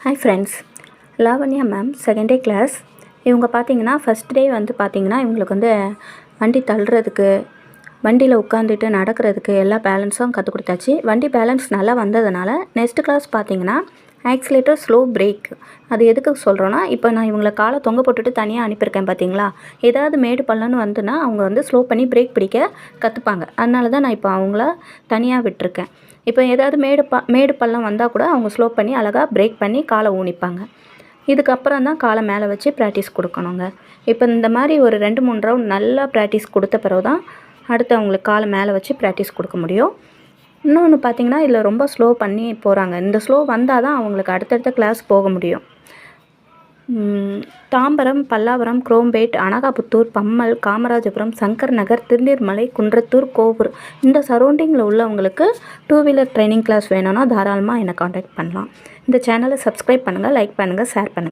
Hi friends, Lavanya ma'am second day class. இவங்க பார்த்தீங்கன்னா first day வந்து பார்த்தீங்கன்னா இவங்களுக்கு வந்து வண்டி தள்ளுறதுக்கு, வண்டியில் உட்காந்துட்டு நடக்கிறதுக்கு எல்லா பேலன்ஸும் கற்றுக் கொடுத்தாச்சு. வண்டி பேலன்ஸ் நல்லா வந்ததுனால நெக்ஸ்ட் கிளாஸ் பார்த்தீங்கன்னா ஆக்சிலேட்டர், ஸ்லோ பிரேக். அது எதுக்கு சொல்கிறோன்னா, இப்போ நான் இவங்களை காலை தொங்க போட்டுட்டு தனியாக அனுப்பியிருக்கேன் பார்த்தீங்களா. ஏதாவது மேடு பள்ளம்னு வந்துன்னா அவங்க வந்து ஸ்லோ பண்ணி பிரேக் பிடிக்க கற்றுப்பாங்க. அதனால தான் நான் இப்போ அவங்கள தனியாக விட்டுருக்கேன். இப்போ ஏதாவது மேடு பள்ளம் வந்தால் கூட அவங்க ஸ்லோ பண்ணி அழகாக பிரேக் பண்ணி காலை ஊனிப்பாங்க. இதுக்கப்புறம் தான் காலை மேலே வச்சு ப்ராக்டிஸ் கொடுக்கணுங்க. இப்போ இந்த மாதிரி ஒரு 2-3 ரவுண்ட் நல்லா ப்ராக்டிஸ் கொடுத்த பிறகு தான் அடுத்து அவங்களுக்கு காலை மேலே வச்சு ப்ராக்டிஸ் கொடுக்க முடியும். இன்னொன்று பார்த்திங்கன்னா, இதில் ரொம்ப ஸ்லோ பண்ணி போகிறாங்க. இந்த ஸ்லோ வந்தால் தான் அவங்களுக்கு அடுத்தடுத்த கிளாஸ் போக முடியும். தாம்பரம், பல்லாவரம், குரோம்பேட், அனகாபுத்தூர், பம்மல், காமராஜபுரம், சங்கர் நகர், திருநீர்மலை, குன்றத்தூர், கோவூர் இந்த சரௌண்டிங்கில் உள்ளவங்களுக்கு 2 வீலர் ட்ரைனிங் கிளாஸ் வேணும்னா தாராளமாக என்னை காண்டாக்ட் பண்ணலாம். இந்த சேனலை சப்ஸ்கிரைப் பண்ணுங்கள், லைக் பண்ணுங்கள், ஷேர் பண்ணுங்கள்.